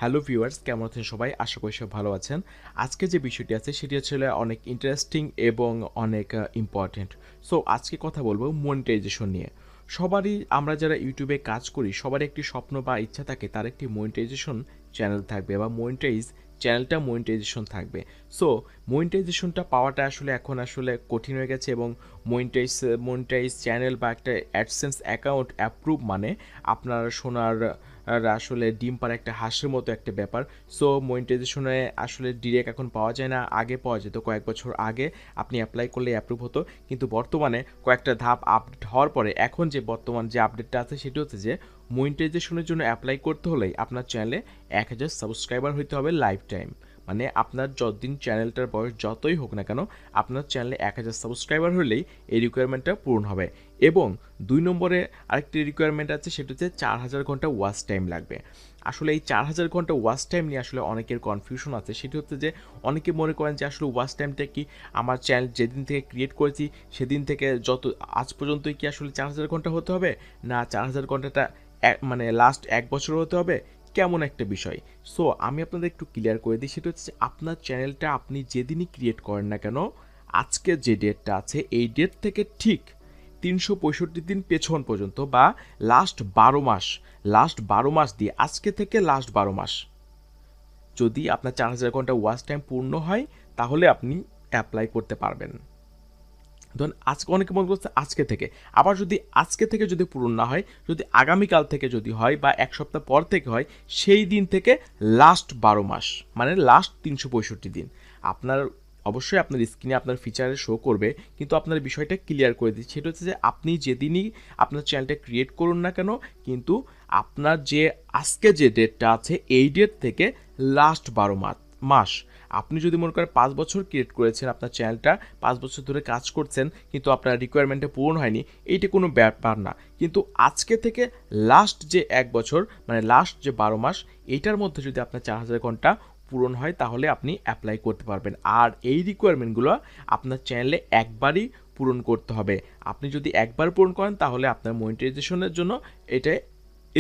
Hello viewers, কেমন আছেন সবাই? আশা করি সব ভালো আছেন। আজকে যে বিষয়টি আছে সেটি আসলে অনেক ইন্টারেস্টিং এবং অনেক ইম্পর্টেন্ট। সো আজকে কথা বলবো মনিটাইজেশন নিয়ে। সবারই আমরা যারা ইউটিউবে কাজ করি সবারই একটি স্বপ্ন বা ইচ্ছা থাকে তার একটি মনিটাইজেশন চ্যানেল থাকবে বা চ্যানেলটা মনিটাইজেশন থাকবে। সো মনিটাইজেশনটা পাওয়াটা আসলে এখন আসলে কঠিন হয়ে গেছে এবং মনিটাইজ চ্যানেল বা একটা অ্যাডসেন্স অ্যাকাউন্ট অ্যাপ্রুভ মানে আপনার সোনার আসলে ডিম পাড়া একটা হাঁসের মতো একটা ব্যাপার। সো মনিটাইজেশনে আসলে ডিরেক্ট এখন পাওয়া যায় না, আগে পাওয়া যেত। কয়েক বছর আগে আপনি অ্যাপ্লাই করলে অ্যাপ্রুভ হতো, কিন্তু বর্তমানে কয়েকটা ধাপ আপডেট হওয়ার পরে এখন যে বর্তমান যে আপডেটটা আছে সেটি হচ্ছে যে মনিটাইজেশনের জন্য অ্যাপ্লাই করতে হলেই আপনার চ্যানেলে 1000 সাবস্ক্রাইবার হইতে হবে লাইফ টাইম। মানে আপনার যতদিন চ্যানেলটার বয়স যতই হোক না কেন, আপনার চ্যানেলে 1000 সাবস্ক্রাইবার হলেই এই রিকোয়ারমেন্টটা পূরণ হবে। এবং 2 নম্বরে আরেকটি রিকোয়ারমেন্ট আছে, সেটা হচ্ছে 4000 ঘন্টা ওয়াচ টাইম লাগবে। আসলে এই 4000 ঘন্টা ওয়াচ টাইম নিয়ে আসলে অনেকের কনফিউশন আছে। সেটি হচ্ছে যে অনেকে মনে করেন যে আসলে ওয়াচ টাইমটা কি আমার চ্যানেল যেদিন থেকে ক্রিয়েট করেছি সেদিন থেকে যত আজ পর্যন্তই কি আসলে 4000 ঘন্টা হতে হবে, না 4000 ঘন্টাটা মানে লাস্ট 1 বছর হতে হবে, কেমন একটা বিষয়। সো আমি আপনাদের একটু ক্লিয়ার করে দিই, সেটা হচ্ছে আপনার চ্যানেলটা আপনি যেদিনই ক্রিয়েট করেন না কেন, আজকে যে ডেটটা আছে এই ডেট থেকে ঠিক 365 দিন পেছন পর্যন্ত বা লাস্ট 12 মাস দিয়ে আজকে থেকে লাস্ট 12 মাস যদি আপনার 4000 ঘন্টা ওয়াচ টাইম পূর্ণ হয় তাহলে আপনি অ্যাপ্লাই করতে পারবেন। ধরুন আজকে অনেকে মনে করছে আজকে থেকে, আবার যদি আজকে থেকে যদি পূরণ না হয়, যদি আগামীকাল থেকে যদি হয় বা 1 সপ্তাহ পর থেকে হয়, সেই দিন থেকে লাস্ট 12 মাস মানে লাস্ট 365 দিন আপনার অবশ্যই আপনার স্ক্রিনে আপনার ফিচারে শো করবে, কিন্তু আপনার বিষয়টা ক্লিয়ার করে দিচ্ছি। সেটা হচ্ছে যে আপনি যেদিনই আপনার চ্যানেলটা ক্রিয়েট করুন না কেন, কিন্তু আপনার যে আজকে যে ডেটটা আছে এই ডেট থেকে লাস্ট 12 মাস আপনি যদি মনে করেন 5 বছর ক্রিয়েট করেছেন আপনার চ্যানেলটা, 5 বছর ধরে কাজ করছেন কিন্তু আপনার রিকোয়ারমেন্টটা পূরণ হয়নি, এইটা কোনো ব্যাপার না। কিন্তু আজকে থেকে লাস্ট যে 1 বছর মানে লাস্ট যে 12 মাস, এইটার মধ্যে যদি আপনার 4000 ঘন্টা পূরণ হয় তাহলে আপনি অ্যাপ্লাই করতে পারবেন। আর এই রিকোয়ারমেন্টগুলো আপনার চ্যানেলে একবারই পূরণ করতে হবে। আপনি যদি একবার পূরণ করেন তাহলে আপনার মনিটাইজেশনের জন্য এটা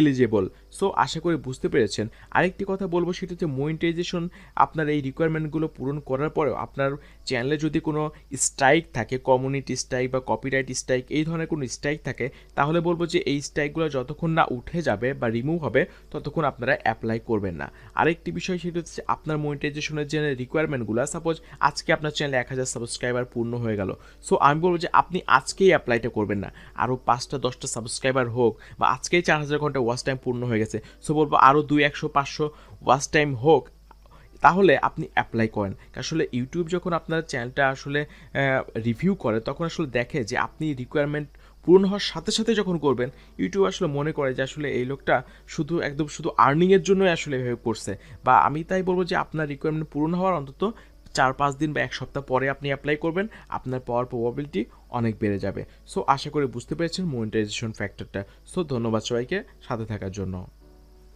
এলিজেবল। সো আশা করি বুঝতে পেরেছেন। আরেকটি কথা বলবো, সেটা হচ্ছে মনিটাইজেশন আপনার এই রিকোয়ারমেন্টগুলো পূরণ করার পরেও আপনার চ্যানেলে যদি কোনো স্ট্রাইক থাকে, কমিউনিটি স্ট্রাইক বা কপিরাইট স্ট্রাইক, এই ধরনের কোনো স্ট্রাইক থাকে, তাহলে বলবো যে এই স্ট্রাইকগুলো যতক্ষণ না উঠে যাবে বা রিমুভ হবে ততক্ষণ আপনারা অ্যাপ্লাই করবেন না। আরেকটি বিষয়, সেটা হচ্ছে আপনার মনিটাইজেশনের যে রিকোয়ারমেন্টগুলো, সাপোজ আজকে আপনার চ্যানেলে 1000 সাবস্ক্রাইবার পূর্ণ হয়ে গেল, সো আমি বলবো যে আপনি আজকেই অ্যাপ্লাইটা করবেন না, আরও 5টা 10টা সাবস্ক্রাইবার হোক বা আজকেই 4000 ঘন্টা ওয়াচ টাইম পূর্ণ হয়ে গেছে, সো বলবো আরও 200 100 500 ওয়াচ টাইম হোক, তাহলে আপনি অ্যাপ্লাই করেন। আসলে ইউটিউব যখন আপনার চ্যানেলটা আসলে রিভিউ করে তখন আসলে দেখে যে আপনি রিকোয়ারমেন্ট পূরণ হওয়ার সাথে সাথে যখন করবেন, ইউটিউব আসলে মনে করে যে আসলে এই লোকটা শুধু আর্নিংয়ের জন্যই আসলে এভাবে করছে। বা আমি তাই বলবো যে আপনার রিকোয়ারমেন্ট পূরণ হওয়ার অন্তত 4-5 দিন বা 1 সপ্তাহ পরে আপনি অ্যাপ্লাই করবেন, আপনার পাওয়ার প্রবাবিলিটি অনেক বেড়ে যাবে। সো আশা করি বুঝতে পেরেছেন মনিটাইজেশন ফ্যাক্টরটা। সো ধন্যবাদ সবাইকে সাথে থাকার জন্য।